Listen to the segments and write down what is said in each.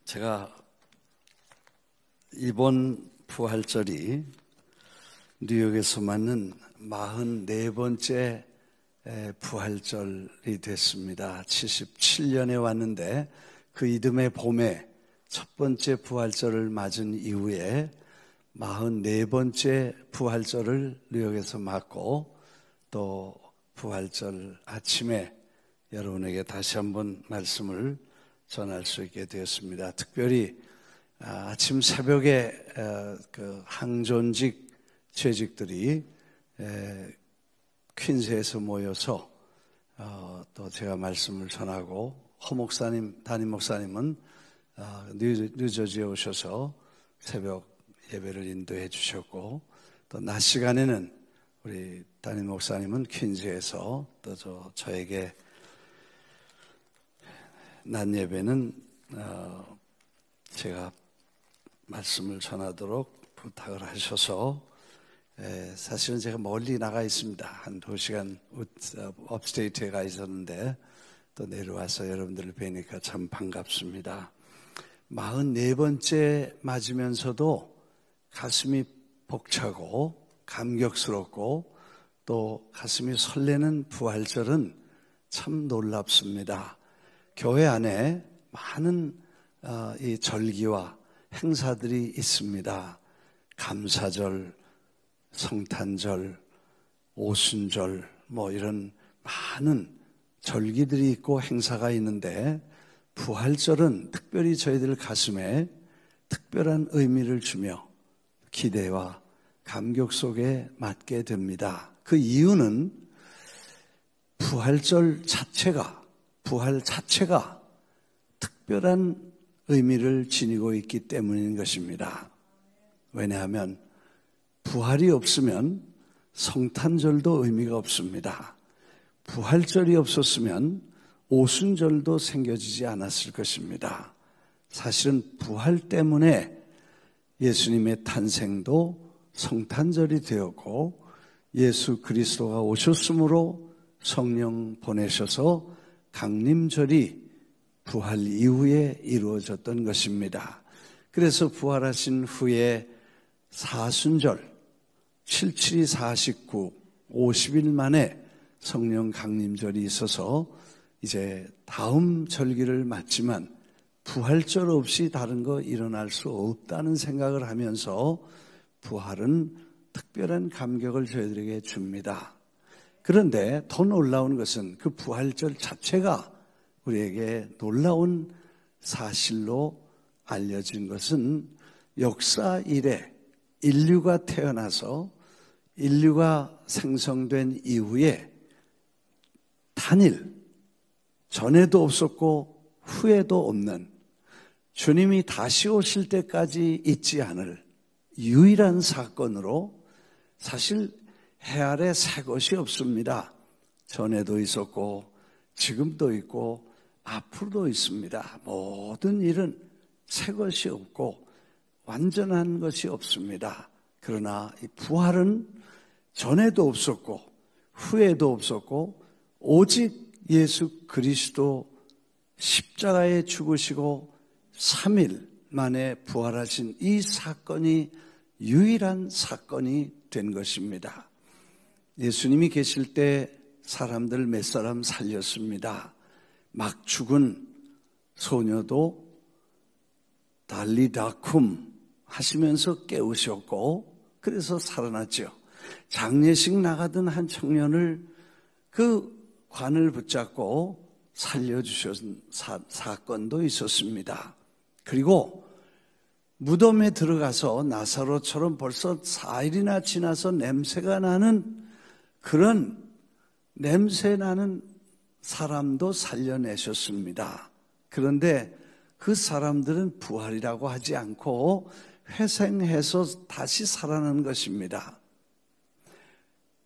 제가 이번 부활절이 뉴욕에서 맞는 44번째 부활절이 됐습니다. 77년에 왔는데 그 이듬해 봄에 첫 번째 부활절을 맞은 이후에 44번째 부활절을 뉴욕에서 맞고 또 부활절 아침에 여러분에게 다시 한번 말씀을 전할 수 있게 되었습니다. 특별히 아침 새벽에 그 항존직 재직들이 퀸즈에서 모여서 또 제가 말씀을 전하고 허 목사님, 담임 목사님은 뉴저지에 오셔서 새벽 예배를 인도해 주셨고 또 낮 시간에는 우리 담임 목사님은 퀸즈에서 또 저에게 낮 예배는 제가 말씀을 전하도록 부탁을 하셔서 사실은 제가 멀리 나가 있습니다. 한 2시간 업스테이트에 가 있었는데 또 내려와서 여러분들을 뵈니까 참 반갑습니다. 44번째 맞으면서도 가슴이 벅차고 감격스럽고 또 가슴이 설레는 부활절은 참 놀랍습니다. 교회 안에 많은 이 절기와 행사들이 있습니다. 감사절, 성탄절, 오순절 이런 많은 절기들이 있고 행사가 있는데 부활절은 특별히 저희들 가슴에 특별한 의미를 주며 기대와 감격 속에 맞게 됩니다. 그 이유는 부활 자체가 특별한 의미를 지니고 있기 때문인 것입니다. 왜냐하면 부활이 없으면 성탄절도 의미가 없습니다. 부활절이 없었으면 오순절도 생겨지지 않았을 것입니다. 사실은 부활 때문에 예수님의 탄생도 성탄절이 되었고 예수 그리스도가 오셨으므로 성령 보내셔서 강림절이 부활 이후에 이루어졌던 것입니다. 그래서 부활하신 후에 사순절, 77이 49, 50일 만에 성령 강림절이 있어서 이제 다음 절기를 맞지만 부활절 없이 다른 거 일어날 수 없다는 생각을 하면서 부활은 특별한 감격을 저희들에게 줍니다. 그런데 더 놀라운 것은 그 부활절 자체가 우리에게 놀라운 사실로 알려진 것은 역사 이래 인류가 태어나서 인류가 생성된 이후에 단일, 전에도 없었고 후에도 없는 주님이 다시 오실 때까지 있지 않을 유일한 사건으로 사실 해 아래 새 것이 없습니다. 전에도 있었고 지금도 있고 앞으로도 있습니다. 모든 일은 새 것이 없고 완전한 것이 없습니다. 그러나 이 부활은 전에도 없었고 후에도 없었고 오직 예수 그리스도 십자가에 죽으시고 3일 만에 부활하신 이 사건이 유일한 사건이 된 것입니다. 예수님이 계실 때 사람들 몇 사람 살렸습니다. 막 죽은 소녀도 달리다쿰 하시면서 깨우셨고 그래서 살아났죠. 장례식 나가던 한 청년을 그 관을 붙잡고 살려주신 사건도 있었습니다. 그리고 무덤에 들어가서 나사로처럼 벌써 4일이나 지나서 냄새가 나는 그런 냄새 나는 사람도 살려내셨습니다. 그런데 그 사람들은 부활이라고 하지 않고 회생해서 다시 살아난 것입니다.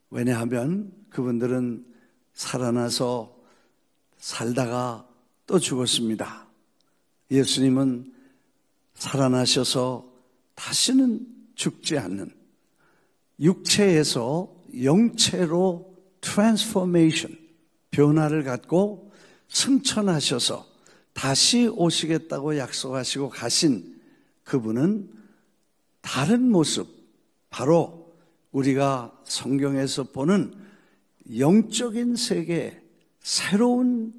왜냐하면 그분들은 살아나서 살다가 또 죽었습니다. 예수님은 살아나셔서 다시는 죽지 않는 육체에서 영체로 트랜스포메이션, 변화를 갖고 승천하셔서 다시 오시겠다고 약속하시고 가신 그분은 다른 모습, 바로 우리가 성경에서 보는 영적인 세계, 새로운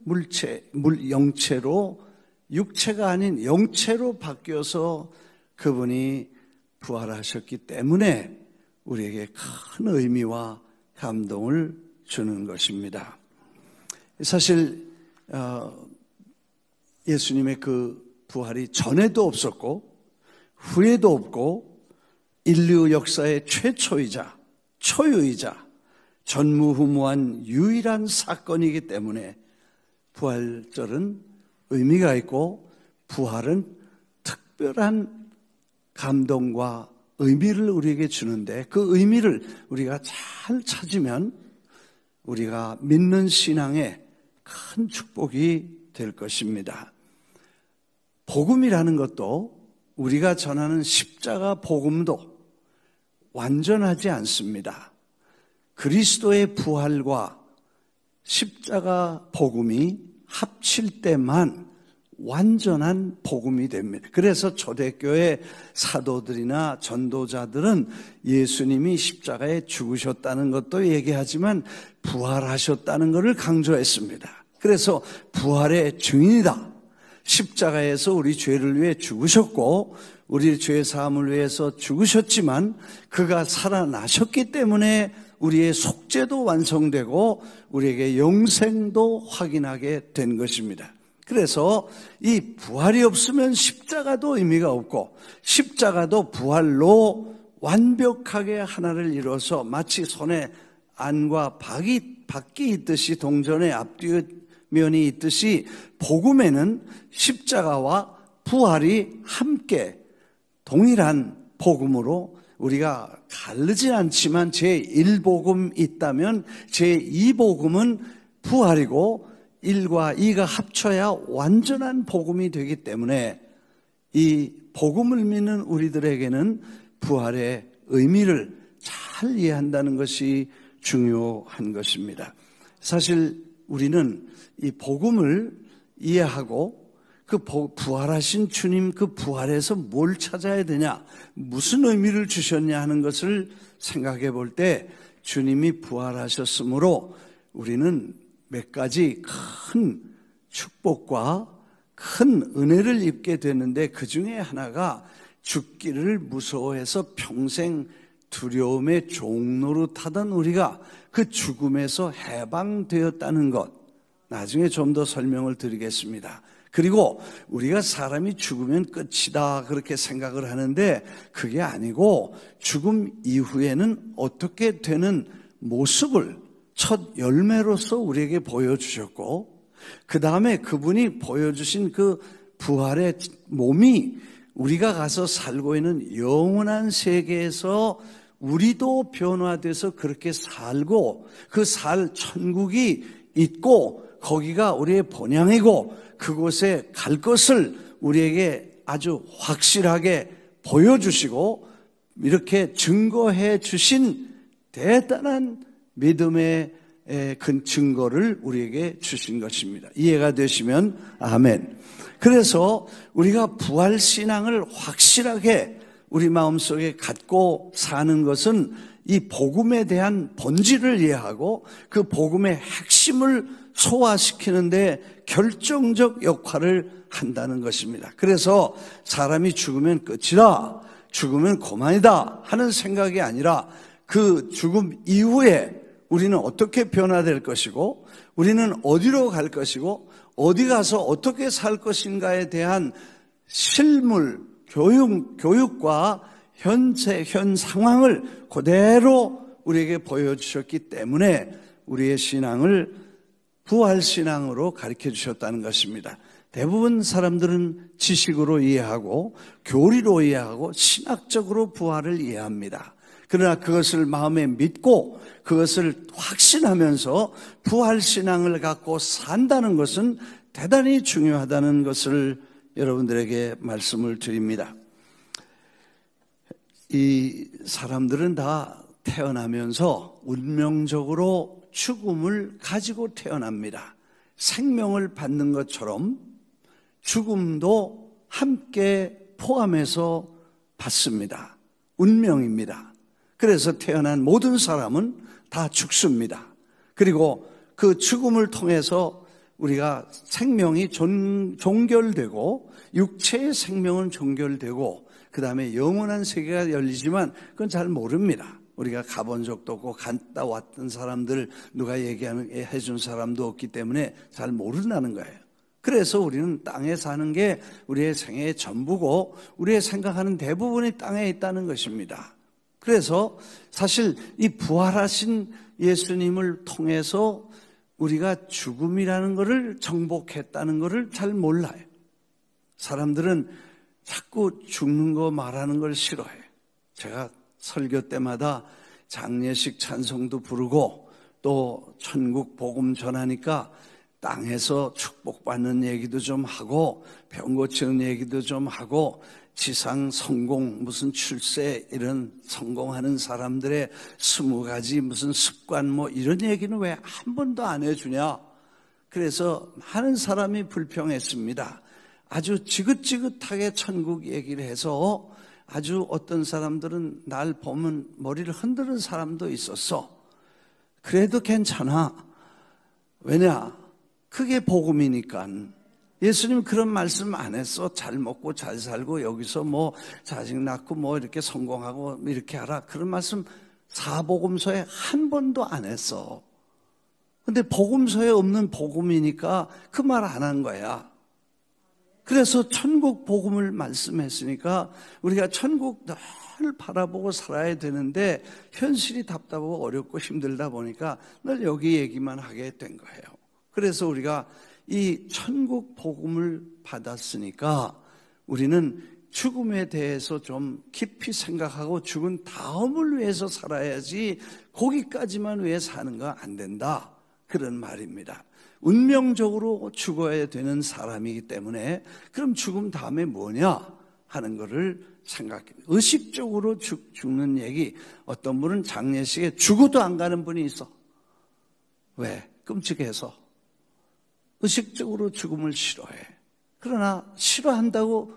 영체로, 육체가 아닌 영체로 바뀌어서 그분이 부활하셨기 때문에 우리에게 큰 의미와 감동을 주는 것입니다. 사실 예수님의 그 부활이 전에도 없었고 후에도 없고 인류 역사의 최초이자 초유이자 전무후무한 유일한 사건이기 때문에 부활절은 의미가 있고 부활은 특별한 감동과 의미를 우리에게 주는데, 그 의미를 우리가 잘 찾으면 우리가 믿는 신앙에 큰 축복이 될 것입니다. 복음이라는 것도, 우리가 전하는 십자가 복음도 완전하지 않습니다. 그리스도의 부활과 십자가 복음이 합칠 때만 완전한 복음이 됩니다. 그래서 초대교회 사도들이나 전도자들은 예수님이 십자가에 죽으셨다는 것도 얘기하지만 부활하셨다는 것을 강조했습니다. 그래서 부활의 증인이다. 십자가에서 우리 죄를 위해 죽으셨고 우리 죄 사함을 위해서 죽으셨지만 그가 살아나셨기 때문에 우리의 속죄도 완성되고 우리에게 영생도 확인하게 된 것입니다. 그래서 이 부활이 없으면 십자가도 의미가 없고 십자가도 부활로 완벽하게 하나를 이뤄서 마치 손에 안과 박이 있듯이 동전의 앞뒤면이 있듯이 복음에는 십자가와 부활이 함께 동일한 복음으로 우리가 다르진 않지만 제1복음 있다면 제2복음은 부활이고 1과 2가 합쳐야 완전한 복음이 되기 때문에 이 복음을 믿는 우리들에게는 부활의 의미를 잘 이해한다는 것이 중요한 것입니다. 사실 우리는 이 복음을 이해하고 그 부활하신 주님 그 부활에서 뭘 찾아야 되냐, 무슨 의미를 주셨냐 하는 것을 생각해 볼 때 주님이 부활하셨으므로 우리는 몇 가지 큰 축복과 큰 은혜를 입게 되는데, 그 중에 하나가 죽기를 무서워해서 평생 두려움의 종노릇하던 우리가 그 죽음에서 해방되었다는 것, 나중에 좀 더 설명을 드리겠습니다. 그리고 우리가 사람이 죽으면 끝이다 그렇게 생각을 하는데 그게 아니고 죽음 이후에는 어떻게 되는 모습을 첫 열매로서 우리에게 보여주셨고, 그 다음에 그분이 보여주신 그 부활의 몸이 우리가 가서 살고 있는 영원한 세계에서 우리도 변화돼서 그렇게 살고 그 천국이 있고 거기가 우리의 본향이고 그곳에 갈 것을 우리에게 아주 확실하게 보여주시고 이렇게 증거해 주신 대단한 믿음의 그 증거를 우리에게 주신 것입니다. 이해가 되시면 아멘. 그래서 우리가 부활신앙을 확실하게 우리 마음속에 갖고 사는 것은 이 복음에 대한 본질을 이해하고 그 복음의 핵심을 소화시키는데 결정적 역할을 한다는 것입니다. 그래서 사람이 죽으면 끝이다, 죽으면 그만이다 하는 생각이 아니라 그 죽음 이후에 우리는 어떻게 변화될 것이고 우리는 어디로 갈 것이고 어디 가서 어떻게 살 것인가에 대한 실물 교육과 현 상황을 그대로 우리에게 보여주셨기 때문에 우리의 신앙을 부활신앙으로 가르쳐 주셨다는 것입니다. 대부분 사람들은 지식으로 이해하고 교리로 이해하고 신학적으로 부활을 이해합니다. 그러나 그것을 마음에 믿고 그것을 확신하면서 부활신앙을 갖고 산다는 것은 대단히 중요하다는 것을 여러분들에게 말씀을 드립니다. 이 사람들은 다 태어나면서 운명적으로 죽음을 가지고 태어납니다. 생명을 받는 것처럼 죽음도 함께 포함해서 받습니다. 운명입니다. 그래서 태어난 모든 사람은 다 죽습니다. 그리고 그 죽음을 통해서 우리가 생명이 종결되고 육체의 생명은 종결되고 그 다음에 영원한 세계가 열리지만 그건 잘 모릅니다. 우리가 가본 적도 없고 갔다 왔던 사람들 누가 해준 사람도 없기 때문에 잘 모른다는 거예요. 그래서 우리는 땅에 사는 게 우리의 생애의 전부고 우리의 생각하는 대부분이 땅에 있다는 것입니다. 그래서 사실 이 부활하신 예수님을 통해서 우리가 죽음이라는 것을 정복했다는 것을 잘 몰라요. 사람들은 자꾸 죽는 거 말하는 걸 싫어해요. 제가 설교 때마다 장례식 찬송도 부르고 또 천국 복음 전하니까 땅에서 축복받는 얘기도 좀 하고 병 고치는 얘기도 좀 하고 지상 성공 무슨 출세 이런 성공하는 사람들의 20가지 무슨 습관 뭐 이런 얘기는 왜 한 번도 안 해주냐. 그래서 하는 사람이 불평했습니다. 아주 지긋지긋하게 천국 얘기를 해서 아주 어떤 사람들은 날 보면 머리를 흔드는 사람도 있었어. 그래도 괜찮아. 왜냐? 그게 복음이니까. 예수님 그런 말씀 안 했어. 잘 먹고 잘 살고 여기서 뭐 자식 낳고 뭐 이렇게 성공하고 이렇게 하라. 그런 말씀 사복음서에 한 번도 안 했어. 근데 복음서에 없는 복음이니까 그 말 안 한 거야. 그래서 천국 복음을 말씀했으니까 우리가 천국 늘 바라보고 살아야 되는데 현실이 답답하고 어렵고 힘들다 보니까 늘 여기 얘기만 하게 된 거예요. 그래서 우리가 이 천국 복음을 받았으니까 우리는 죽음에 대해서 좀 깊이 생각하고 죽은 다음을 위해서 살아야지 거기까지만 위해 사는 거 안 된다. 그런 말입니다. 운명적으로 죽어야 되는 사람이기 때문에 그럼 죽음 다음에 뭐냐 하는 거를 생각해. 의식적으로 죽는 얘기. 어떤 분은 장례식에 죽어도 안 가는 분이 있어. 왜? 끔찍해서. 의식적으로 죽음을 싫어해. 그러나 싫어한다고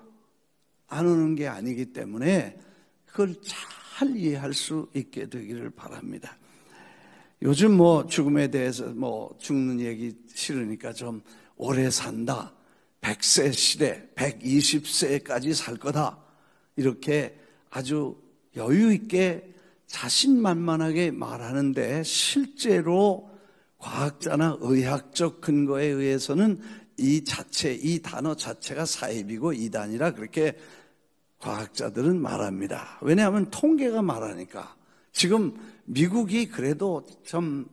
안 오는 게 아니기 때문에 그걸 잘 이해할 수 있게 되기를 바랍니다. 요즘 뭐 죽음에 대해서 뭐 죽는 얘기 싫으니까 좀 오래 산다. 100세 시대, 120세까지 살 거다. 이렇게 아주 여유 있게 자신만만하게 말하는데 실제로 과학자나 의학적 근거에 의해서는 이 단어 자체가 사입이고 이단이라 그렇게 과학자들은 말합니다. 왜냐하면 통계가 말하니까. 지금 미국이 그래도 좀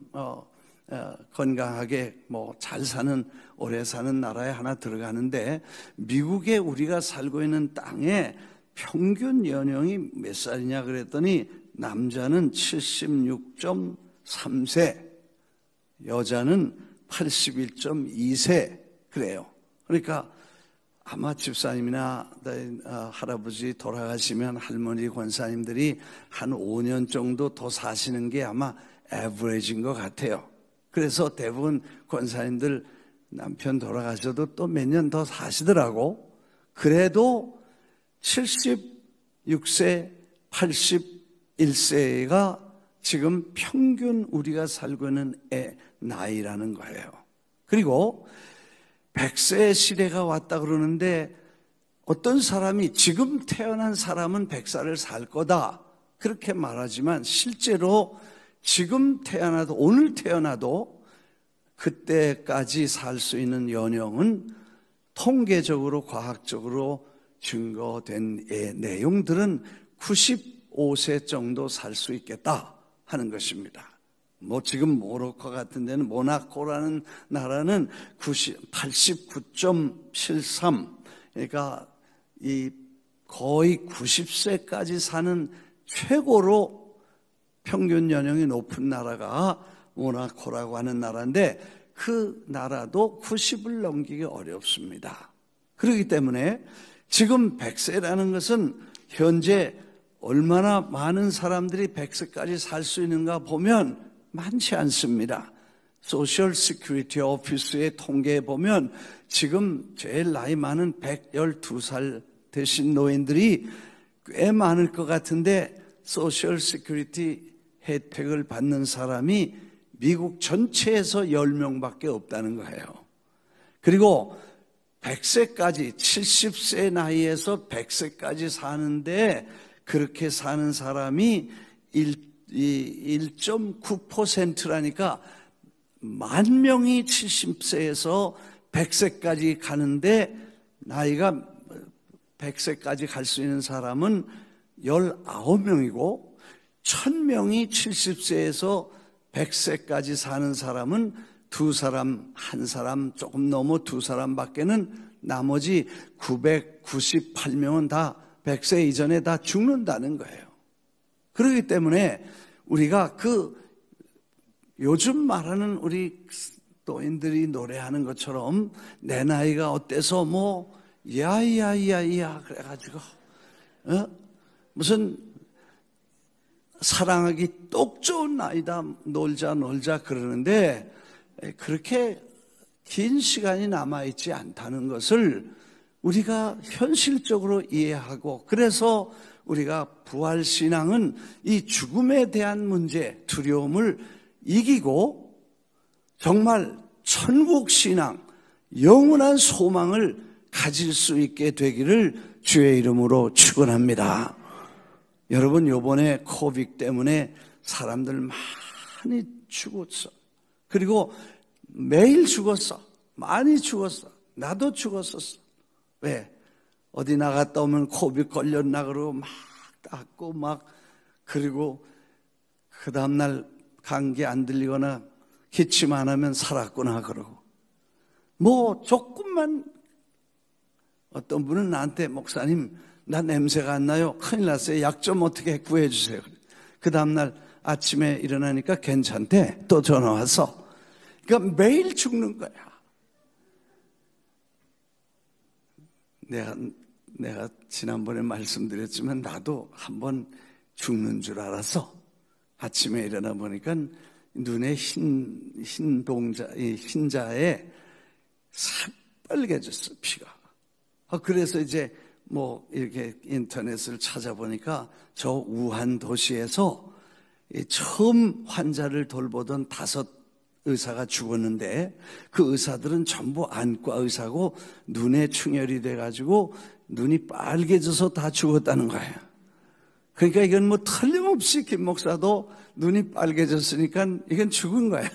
건강하게 뭐 잘 사는 오래 사는 나라에 하나 들어가는데 미국에 우리가 살고 있는 땅에 평균 연령이 몇 살이냐 그랬더니 남자는 76.3세, 여자는 81.2세 그래요. 그러니까 아마 집사님이나 할아버지 돌아가시면 할머니 권사님들이 한 5년 정도 더 사시는 게 아마 에버리지인 것 같아요. 그래서 대부분 권사님들 남편 돌아가셔도 또 몇 년 더 사시더라고. 그래도 76세, 81세가 지금 평균 우리가 살고 있는 나이라는 거예요. 그리고 100세 시대가 왔다 그러는데 어떤 사람이 지금 태어난 사람은 100살을 살 거다 그렇게 말하지만 실제로 지금 태어나도 오늘 태어나도 그때까지 살 수 있는 연령은 통계적으로 과학적으로 증거된 내용들은 95세 정도 살 수 있겠다 하는 것입니다. 뭐 지금 모로코 같은 데는 모나코라는 나라는 89.73 그러니까 이 거의 90세까지 사는 최고로 평균 연령이 높은 나라가 모나코라고 하는 나라인데 그 나라도 90을 넘기기 어렵습니다. 그렇기 때문에 지금 100세라는 것은 현재 얼마나 많은 사람들이 100세까지 살 수 있는가 보면 많지 않습니다. 소셜 시큐리티 오피스의 통계에 보면 지금 제일 나이 많은 112살 되신 노인들이 꽤 많을 것 같은데 소셜 시큐리티 혜택을 받는 사람이 미국 전체에서 10명밖에 없다는 거예요. 그리고 100세까지 70세 나이에서 100세까지 사는데 그렇게 사는 사람이 1.9%라니까 10,000명이 70세에서 100세까지 가는데 나이가 100세까지 갈 수 있는 사람은 19명이고 1,000명이 70세에서 100세까지 사는 사람은 2사람, 1사람, 조금 넘어 2사람밖에는 나머지 998명은 다 100세 이전에 다 죽는다는 거예요. 그렇기 때문에 우리가 요즘 말하는 우리 노인들이 노래하는 것처럼 내 나이가 어때서 야야야야 그래가지고 무슨 사랑하기 똑 좋은 나이다 놀자 그러는데 그렇게 긴 시간이 남아있지 않다는 것을 우리가 현실적으로 이해하고 그래서 우리가 부활신앙은 이 죽음에 대한 문제, 두려움을 이기고 정말 천국신앙, 영원한 소망을 가질 수 있게 되기를 주의 이름으로 축원합니다. 여러분 이번에 코비드 때문에 사람들 많이 죽었어. 그리고 매일 죽었어. 많이 죽었어. 나도 죽었었어. 왜? 어디 나갔다 오면 코비드 걸렸나 그러고 막 닦고 그리고 그 다음날 감기 안 들리거나 기침 안 하면 살았구나 그러고 조금만 어떤 분은 나한테 목사님 나 냄새가 안 나요. 큰일 났어요. 약 좀 어떻게 구해 주세요. 그 다음날 아침에 일어나니까 괜찮대. 또 전화 와서. 그러니까 매일 죽는 거야. 내가 지난번에 말씀드렸지만 나도 한번 죽는 줄 알아서 아침에 일어나 보니까 눈에 흰자에 새빨개졌어, 피가. 그래서 이제 이렇게 인터넷을 찾아보니까 저 우한 도시에서 처음 환자를 돌보던 5 의사가 죽었는데 그 의사들은 전부 안과 의사고 눈에 충혈이 돼가지고 눈이 빨개져서 다 죽었다는 거예요. 그러니까 이건 틀림없이 김 목사도 눈이 빨개졌으니까 이건 죽은 거예요.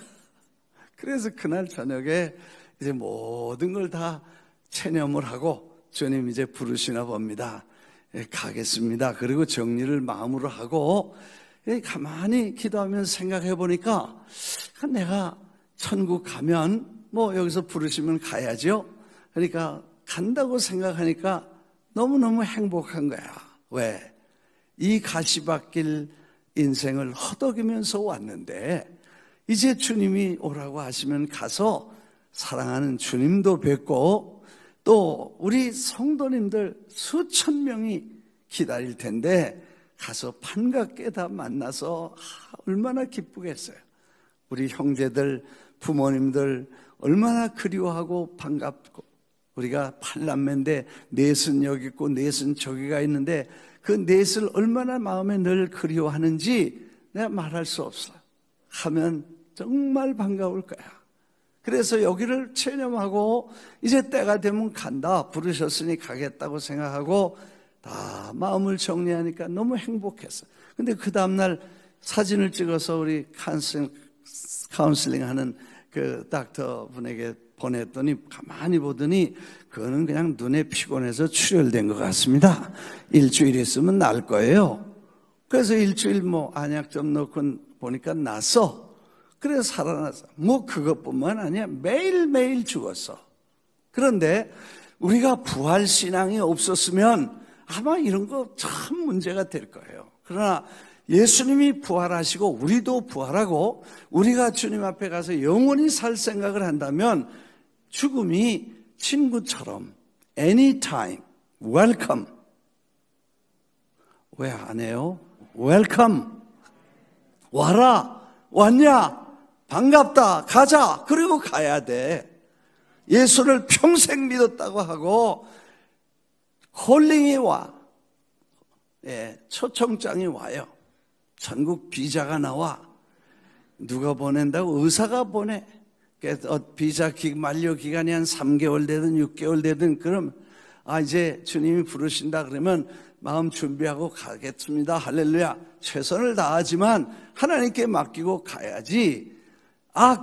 그래서 그날 저녁에 이제 모든 걸 다 체념을 하고 주님 이제 부르시나 봅니다. 가겠습니다. 그리고 정리를 마음으로 하고 가만히 기도하면서 생각해 보니까 내가 천국 가면 여기서 부르시면 가야죠. 그러니까 간다고 생각하니까 너무너무 행복한 거야. 왜? 이 가시밭길 인생을 허덕이면서 왔는데 이제 주님이 오라고 하시면 가서 사랑하는 주님도 뵙고 또 우리 성도님들 수천 명이 기다릴 텐데 가서 반갑게 다 만나서 얼마나 기쁘겠어요. 우리 형제들, 부모님들 얼마나 그리워하고 반갑고 우리가 8남매인데 넷은 여기 있고 넷은 저기가 있는데 그 넷을 얼마나 마음에 늘 그리워하는지 내가 말할 수 없어요. 하면 정말 반가울 거야. 그래서 여기를 체념하고 이제 때가 되면 간다. 부르셨으니 가겠다고 생각하고 다 마음을 정리하니까 너무 행복했어. 근데 그 다음날 사진을 찍어서 우리 카운슬링 하는 그 닥터 분에게 보냈더니 가만히 보더니 그거는 그냥 눈에 피곤해서 출혈된 것 같습니다. 일주일 있으면 날 거예요. 그래서 일주일 안약 좀 넣고 보니까 났어. 그래서 살아났어. 그것뿐만 아니야. 매일매일 죽었어. 그런데 우리가 부활신앙이 없었으면 아마 이런 거 참 문제가 될 거예요. 그러나 예수님이 부활하시고 우리도 부활하고 우리가 주님 앞에 가서 영원히 살 생각을 한다면 죽음이 친구처럼 anytime, welcome. 왜 안 해요? welcome. 와라, 왔냐? 반갑다, 가자. 그리고 가야 돼. 예수를 평생 믿었다고 하고 콜링이 와. 초청장이 와요. 전국 비자가 나와. 누가 보낸다고? 의사가 보내. 비자 만료 기간이 한 3개월 되든 6개월 되든, 그럼 이제 주님이 부르신다 그러면 마음 준비하고 가겠습니다. 할렐루야. 최선을 다하지만 하나님께 맡기고 가야지.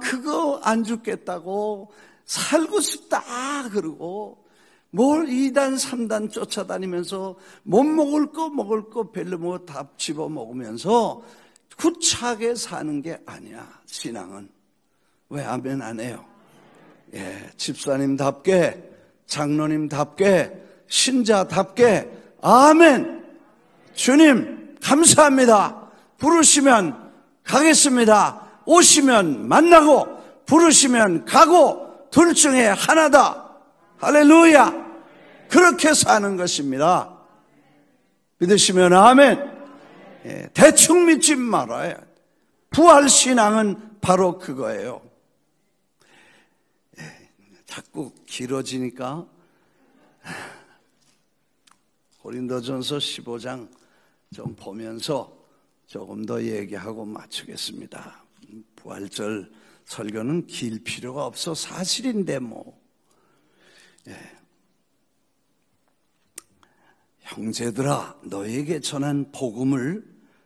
그거 안 죽겠다고 살고 싶다 그러고 뭘 2단 3단 쫓아다니면서 못 먹을 거 별로 뭐 다 집어 먹으면서 구차하게 사는 게 아니야. 신앙은. 왜 아멘 안 해요? 집사님답게, 장로님답게, 신자답게 아멘. 주님 감사합니다. 부르시면 가겠습니다. 오시면 만나고 부르시면 가고 둘 중에 하나다. 할렐루야. 그렇게 사는 것입니다. 믿으시면 아멘. 대충 믿지 말아요. 부활신앙은 바로 그거예요. 자꾸 길어지니까 고린도전서 15장 좀 보면서 조금 더 얘기하고 마치겠습니다. 부활절 설교는 길 필요가 없어 사실인데 뭐. 형제들아, 너에게 전한 복음을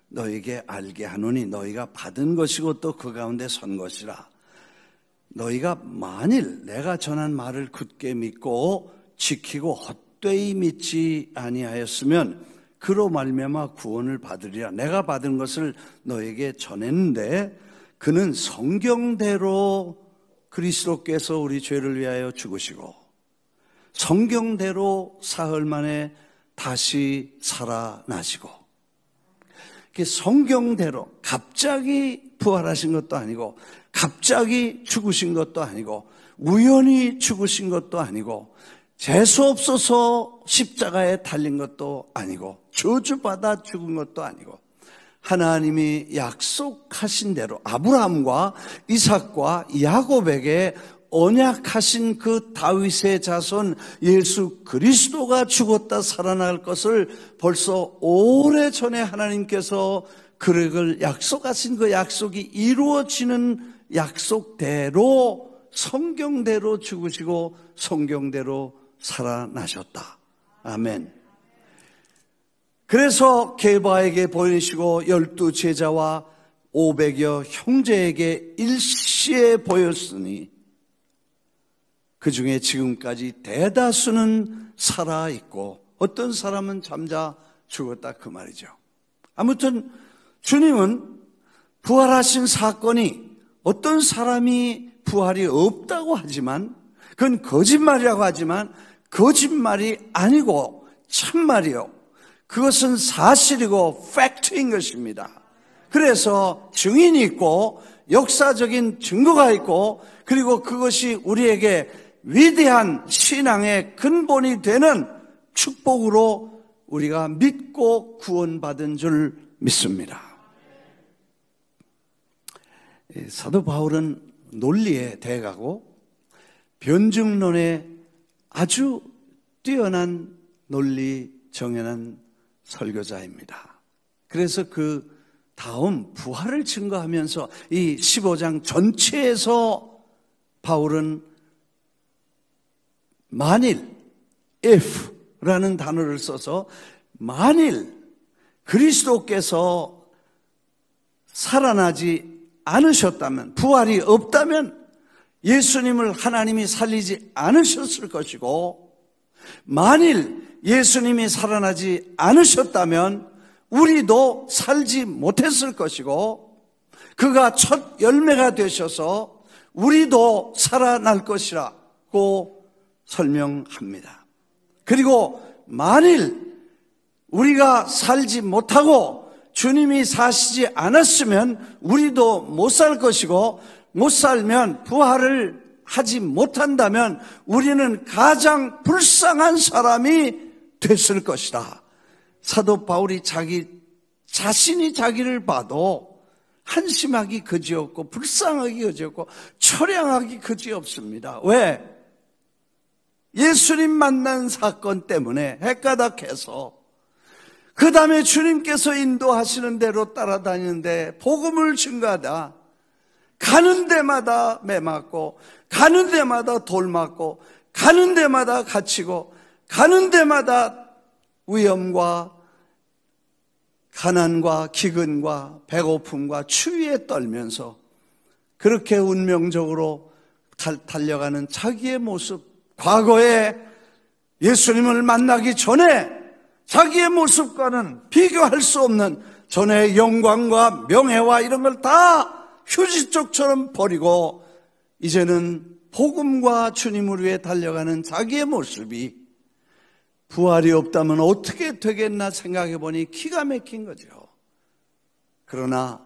너에게 알게 하노니 너희가 받은 것이고 또 그 가운데 선 것이라. 너희가 만일 내가 전한 말을 굳게 믿고 지키고 헛되이 믿지 아니하였으면 그로 말미암아 구원을 받으리라. 내가 받은 것을 너에게 전했는데 그는 성경대로 그리스도께서 우리 죄를 위하여 죽으시고 성경대로 사흘 만에 다시 살아나시고, 성경대로 갑자기 부활하신 것도 아니고 갑자기 죽으신 것도 아니고 우연히 죽으신 것도 아니고 재수없어서 십자가에 달린 것도 아니고 저주받아 죽은 것도 아니고 하나님이 약속하신 대로 아브라함과 이삭과 야곱에게 언약하신 그 다윗의 자손 예수 그리스도가 죽었다 살아날 것을 벌써 오래전에 하나님께서 그를 약속하신 그 약속이 이루어지는 약속대로 성경대로 죽으시고 성경대로 살아나셨다. 아멘. 그래서 게바에게 보이시고 12 제자와 500여 형제에게 일시에 보였으니 그 중에 지금까지 대다수는 살아있고 어떤 사람은 잠자 죽었다 그 말이죠. 아무튼 주님은 부활하신 사건이 어떤 사람이 부활이 없다고 하지만 그건 거짓말이라고 하지만 거짓말이 아니고 참말이요. 그것은 사실이고 팩트인 것입니다. 그래서 증인이 있고 역사적인 증거가 있고 그리고 그것이 우리에게 위대한 신앙의 근본이 되는 축복으로 우리가 믿고 구원받은 줄 믿습니다. 사도 바울은 논리에 대가고 변증론에 아주 뛰어난 논리 정연한 설교자입니다. 그래서 그 다음 부활을 증거하면서 이 15장 전체에서 바울은 만일 if라는 단어를 써서 만일 그리스도께서 살아나지 않으셨다면 부활이 없다면 예수님을 하나님이 살리지 않으셨을 것이고 만일 예수님이 살아나지 않으셨다면 우리도 살지 못했을 것이고 그가 첫 열매가 되셔서 우리도 살아날 것이라고 설명합니다. 그리고 만일 우리가 살지 못하고 주님이 사시지 않았으면 우리도 못 살 것이고 못 살면 부활을 하지 못한다면 우리는 가장 불쌍한 사람이 됐을 것이다. 사도 바울이 자신이 자기를 봐도 한심하기 그지없고 불쌍하기 그지없고 처량하기 그지없습니다. 왜? 예수님 만난 사건 때문에 헷가닥해서 그 다음에 주님께서 인도하시는 대로 따라다니는데 복음을 증거하다 가는 데마다 매 맞고 가는 데마다 돌 맞고 가는 데마다 갇히고 가는 데마다 위험과 가난과 기근과 배고픔과 추위에 떨면서 그렇게 운명적으로 달려가는 자기의 모습, 과거에 예수님을 만나기 전에 자기의 모습과는 비교할 수 없는 전의 영광과 명예와 이런 걸 다 휴지쪽처럼 버리고 이제는 복음과 주님을 위해 달려가는 자기의 모습이 부활이 없다면 어떻게 되겠나 생각해 보니 기가 막힌 거죠. 그러나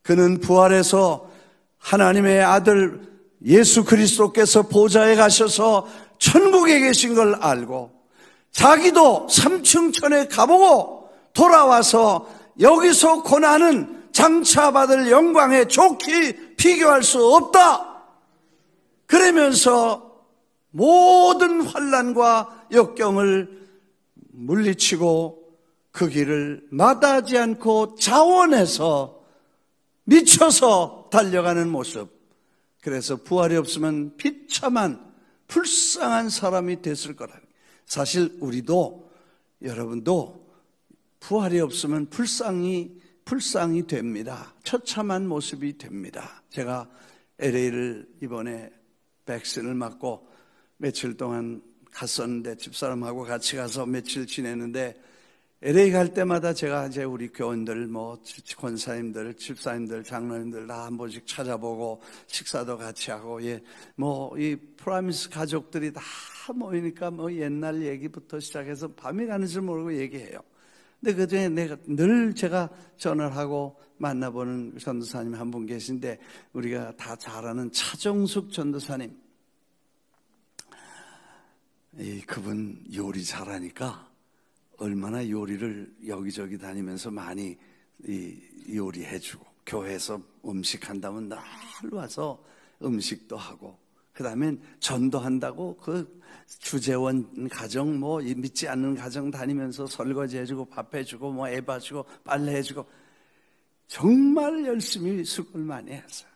그는 부활해서 하나님의 아들 예수 그리스도께서 보좌에 가셔서 천국에 계신 걸 알고 자기도 3층 천에 가보고 돌아와서 여기서 고난은 장차받을 영광에 좋게 비교할 수 없다. 그러면서 모든 환난과 역경을 물리치고 그 길을 마다하지 않고 자원해서 미쳐서 달려가는 모습. 그래서 부활이 없으면 비참한 불쌍한 사람이 됐을 거라는. 사실 우리도 여러분도 부활이 없으면 불쌍히 됩니다. 처참한 모습이 됩니다. 제가 LA를 이번에 백신을 맞고 며칠 동안 갔었는데 집사람하고 같이 가서 며칠 지냈는데 LA 갈 때마다 제가 이제 우리 교원들, 권사님들, 집사님들, 장로님들 다 한 번씩 찾아보고 식사도 같이 하고, 이 프라미스 가족들이 다 모이니까 옛날 얘기부터 시작해서 밤이 가는 줄 모르고 얘기해요. 근데 그 중에 늘 제가 전화를 하고 만나보는 전도사님 한 분 계신데 우리가 다 잘 아는 차정숙 전도사님. 그분 요리 잘하니까 얼마나 요리를 여기저기 다니면서 많이 요리해주고 교회에서 음식 한다면 날 와서 음식도 하고 그 다음엔 전도한다고 그 주재원 가정 믿지 않는 가정 다니면서 설거지 해주고 밥 해주고 애 봐주고 빨래 해주고 정말 열심히 수고를 많이 했어요.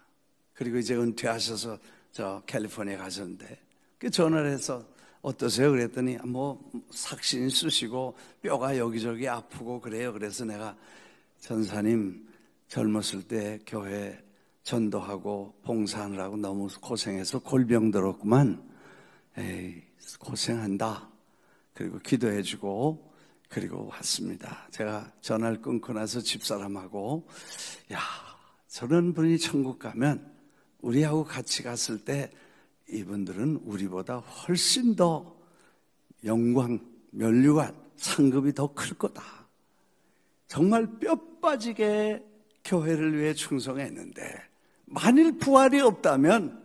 그리고 이제 은퇴하셔서 저 캘리포니아 가셨는데 그 전화를 해서 어떠세요? 그랬더니 삭신 쓰시고 뼈가 여기저기 아프고 그래요. 그래서 내가 전사님 젊었을 때 교회 전도하고 봉사하느라고 너무 고생해서 골병 들었구만. 에이 고생한다. 그리고 기도해주고 그리고 왔습니다. 제가 전화를 끊고 나서 집사람하고 저런 분이 천국 가면 우리하고 같이 갔을 때 이분들은 우리보다 훨씬 더 영광, 면류관, 상급이 더 클 거다. 정말 뼈 빠지게 교회를 위해 충성했는데 만일 부활이 없다면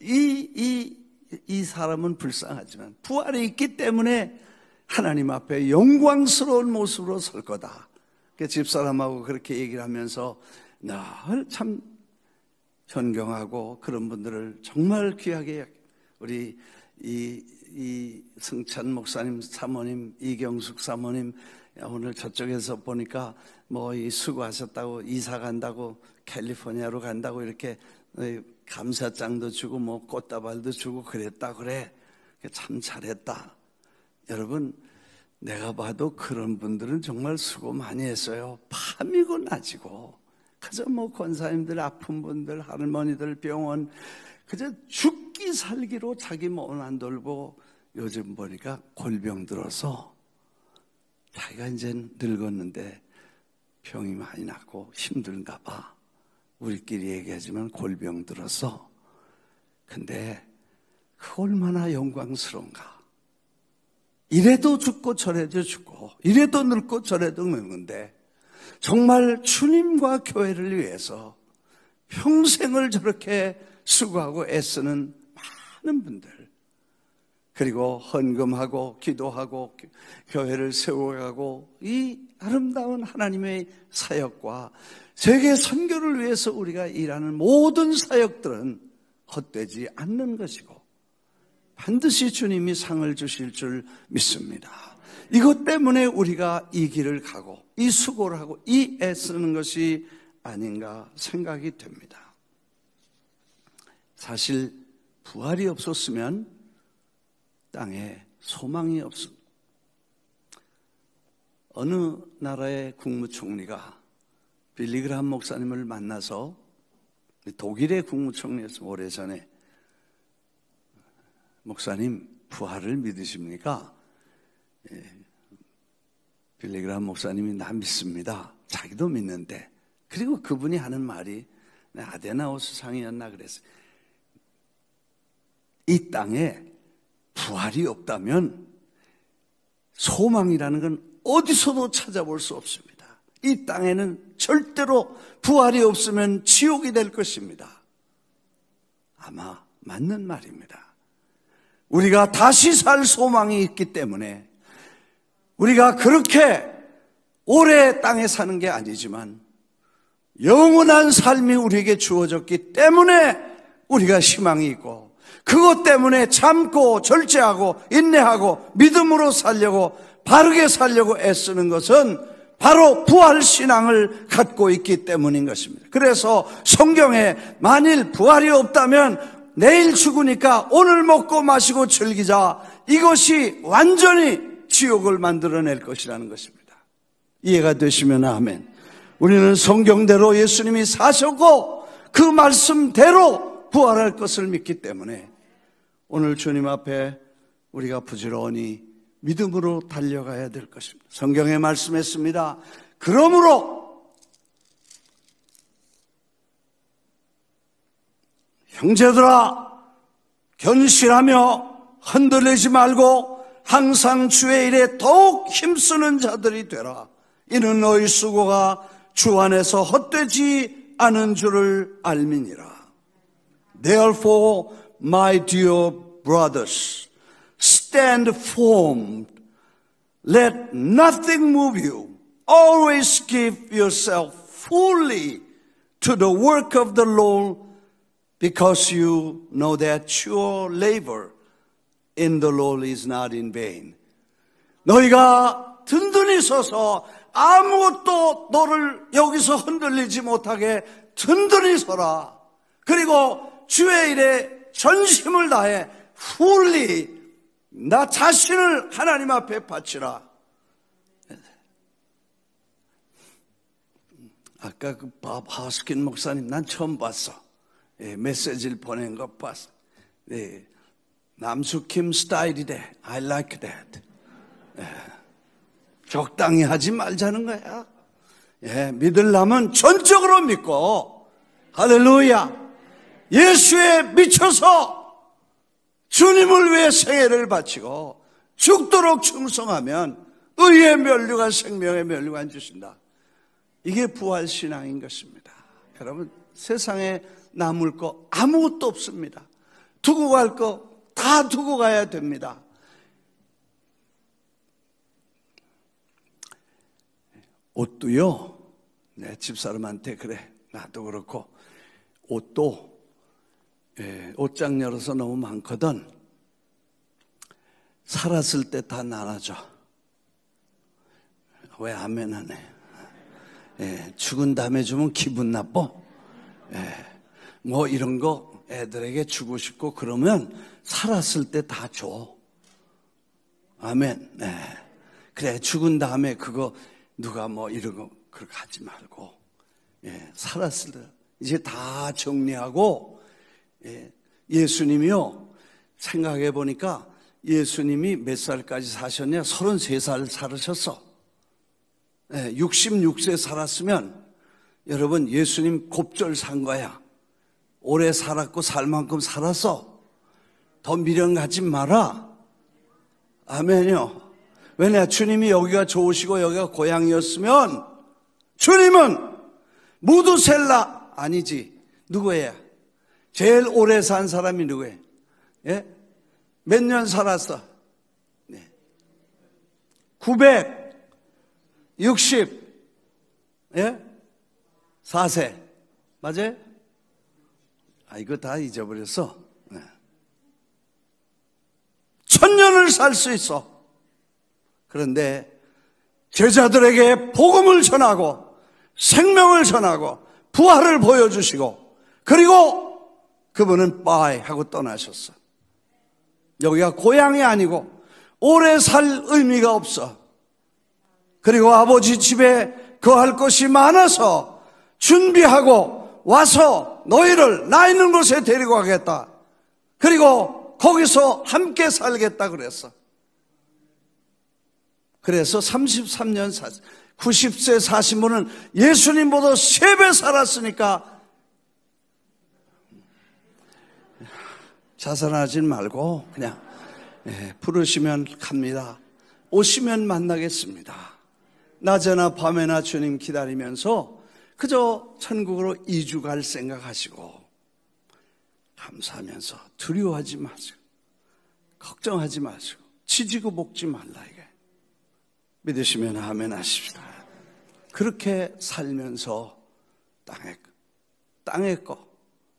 이 사람은 불쌍하지만 부활이 있기 때문에 하나님 앞에 영광스러운 모습으로 설 거다. 집사람하고 그렇게 얘기를 하면서 늘 참 존경하고 그런 분들을 정말 귀하게 우리 이 승찬 목사님 사모님 이경숙 사모님 오늘 저쪽에서 보니까 이 수고하셨다고 이사 간다고 캘리포니아로 간다고 이렇게 감사장도 주고 꽃다발도 주고 그랬다 그래. 참 잘했다. 여러분 내가 봐도 그런 분들은 정말 수고 많이 했어요. 밤이고 낮이고 그저 권사님들 아픈 분들 할머니들 병원 그저 죽기 살기로 자기 몸 안 돌고 요즘 보니까 골병 들어서 자기가 이제 늙었는데 병이 많이 났고 힘든가 봐. 우리끼리 얘기하지만 골병 들어서. 근데 그 얼마나 영광스러운가. 이래도 죽고 저래도 죽고 이래도 늙고 저래도 늙는데 정말 주님과 교회를 위해서 평생을 저렇게 수고하고 애쓰는 많은 분들. 그리고 헌금하고 기도하고 교회를 세워가고 이 아름다운 하나님의 사역과 세계 선교를 위해서 우리가 일하는 모든 사역들은 헛되지 않는 것이고 반드시 주님이 상을 주실 줄 믿습니다. 이것 때문에 우리가 이 길을 가고 이 수고를 하고 이 애쓰는 것이 아닌가 생각이 됩니다. 사실 부활이 없었으면 땅에 소망이 없습니다. 어느 나라의 국무총리가 빌리그람 목사님을 만나서, 독일의 국무총리였어요. 오래전에. 목사님, 부활을 믿으십니까? 빌리그람 목사님이 나 믿습니다. 자기도 믿는데. 그리고 그분이 하는 말이 아데나우스 상이었나 그랬어요. 이 땅에 부활이 없다면 소망이라는 건 어디서도 찾아볼 수 없습니다. 이 땅에는 절대로 부활이 없으면 지옥이 될 것입니다. 아마 맞는 말입니다. 우리가 다시 살 소망이 있기 때문에 우리가 그렇게 오래 땅에 사는 게 아니지만 영원한 삶이 우리에게 주어졌기 때문에 우리가 희망이 있고 그것 때문에 참고 절제하고 인내하고 믿음으로 살려고 바르게 살려고 애쓰는 것은 바로 부활신앙을 갖고 있기 때문인 것입니다. 그래서 성경에 만일 부활이 없다면 내일 죽으니까 오늘 먹고 마시고 즐기자, 이것이 완전히 지옥을 만들어낼 것이라는 것입니다. 이해가 되시면 아멘. 우리는 성경대로 예수님이 사셨고 그 말씀대로 부활할 것을 믿기 때문에 오늘 주님 앞에 우리가 부지런히 믿음으로 달려가야 될 것입니다. 성경에 말씀했습니다. 그러므로 형제들아, 견실하며 흔들리지 말고 항상 주의 일에 더욱 힘쓰는 자들이 되라. 이는 너희 수고가 주 안에서 헛되지 않은 줄을 알미니라. Therefore, my dear brothers, stand firm. Let nothing move you. Always give yourself fully to the work of the Lord, because you know that your labor in the Lord is not in vain. 너희가 든든히 서서 아무것도 너를 여기서 흔들리지 못하게 든든히 서라. 그리고 주의 일에 전심을 다해 fully 나 자신을 하나님 앞에 바치라. 아까 그 밥 하스킨 목사님 난 처음 봤어. 메시지를 보낸 거 봤어. 남수킴 스타일이래. I like that. 적당히 하지 말자는 거야. 믿으려면 전적으로 믿고, 할렐루야. 예수에 미쳐서 주님을 위해 생애를 바치고 죽도록 충성하면 의의 면류관 생명의 면류관 주신다. 이게 부활신앙인 것입니다. 여러분, 세상에 남을 거 아무것도 없습니다. 두고 갈 거 다 두고 가야 됩니다. 옷도요, 내 집사람한테 그래, 나도 그렇고, 옷도 옷장 열어서 너무 많거든. 살았을 때 다 나눠줘. 왜 아멘 하네. 죽은 다음에 주면 기분 나빠. 뭐 이런 거 애들에게 주고 싶고 그러면 살았을 때 다 줘. 아멘. 그래, 죽은 다음에 그거 누가 뭐 이런 거 그렇게 하지 말고, 살았을 때 이제 다 정리하고. 예수님이요, 생각해 보니까 예수님이 몇 살까지 사셨냐? 33살 살으셨어. 66세 살았으면 여러분, 예수님 곱절 산 거야. 오래 살았고 살 만큼 살았어. 더 미련 갖지 마라. 아멘요. 왜냐, 주님이 여기가 좋으시고 여기가 고향이었으면 주님은 무두셀라 아니지, 누구예요? 제일 오래 산 사람이 누구예요? 몇 년 살았어? 네. 960, 예? 4세. 맞아요? 이거 다 잊어버렸어. 네. 1000년을 살 수 있어. 그런데 제자들에게 복음을 전하고 생명을 전하고 부활을 보여주시고 그리고 그분은 빠이 하고 떠나셨어. 여기가 고향이 아니고 오래 살 의미가 없어. 그리고 아버지 집에 거할 것이 많아서 준비하고 와서 너희를 나 있는 곳에 데리고 가겠다. 그리고 거기서 함께 살겠다 그랬어. 그래서 33년 90세 사신 분은 예수님보다 3배 살았으니까 자살하지 말고 그냥 부르시면 갑니다. 오시면 만나겠습니다. 낮에나 밤에나 주님 기다리면서 그저 천국으로 이주 갈 생각하시고 감사하면서 두려워하지 마시고 걱정하지 마시고 지지고 볶지 말라. 이게 믿으시면 아멘 하십시다. 그렇게 살면서 땅에 거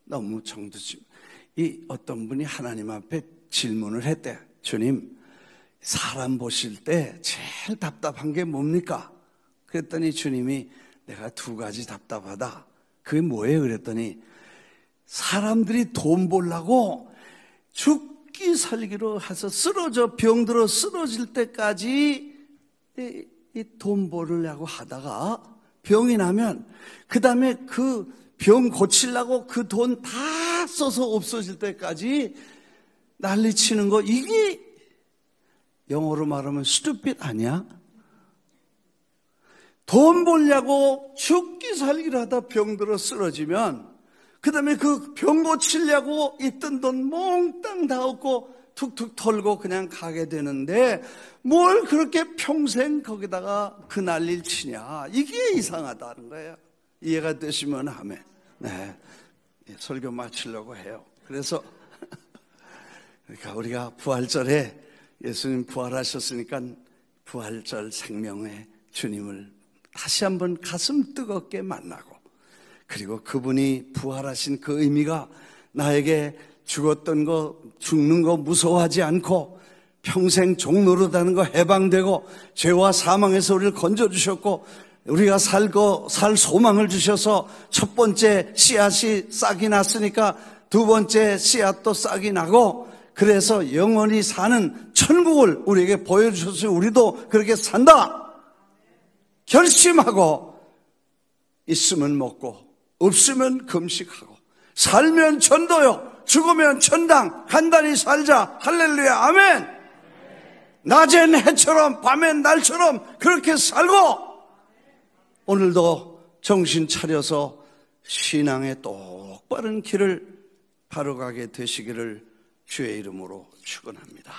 너무 정드지. 이 어떤 분이 하나님 앞에 질문을 했대. 주님, 사람 보실 때 제일 답답한 게 뭡니까? 그랬더니 주님이 내가 2가지 답답하다. 그게 뭐예요? 그랬더니 사람들이 돈 벌려고 죽기 살기로 해서 병들어 쓰러질 때까지 이 돈 벌으려고 하다가 병이 나면 그 다음에 그 병 고치려고 그 돈 다 써서 없어질 때까지 난리치는 거, 이게 영어로 말하면 stupid 아니야? 돈 벌려고 죽기 살기를 하다 병들어 쓰러지면 그 다음에 그 병 고치려고 있던 돈 몽땅 다 얻고 툭툭 털고 그냥 가게 되는데 뭘 그렇게 평생 거기다가 그 난리를 치냐. 이게 이상하다는 거예요. 이해가 되시면 아멘. 네, 설교 마치려고 해요. 그래서 그러니까 우리가 부활절에 예수님 부활하셨으니까 부활절 생명의 주님을 다시 한번 가슴 뜨겁게 만나고, 그리고 그분이 부활하신 그 의미가 나에게 죽었던 거, 죽는 거 무서워하지 않고 평생 종노릇하는 거 해방되고 죄와 사망에서 우리를 건져주셨고 우리가 살 소망을 주셔서 첫 번째 씨앗이 싹이 났으니까 두 번째 씨앗도 싹이 나고, 그래서 영원히 사는 천국을 우리에게 보여주셔서 우리도 그렇게 산다 결심하고, 있으면 먹고 없으면 금식하고 살면 전도요 죽으면 천당 간단히 살자. 할렐루야 아멘. 낮엔 해처럼 밤엔 날처럼 그렇게 살고 오늘도 정신 차려서 신앙의 똑바른 길을 바로 가게 되시기를 주의 이름으로 축원합니다.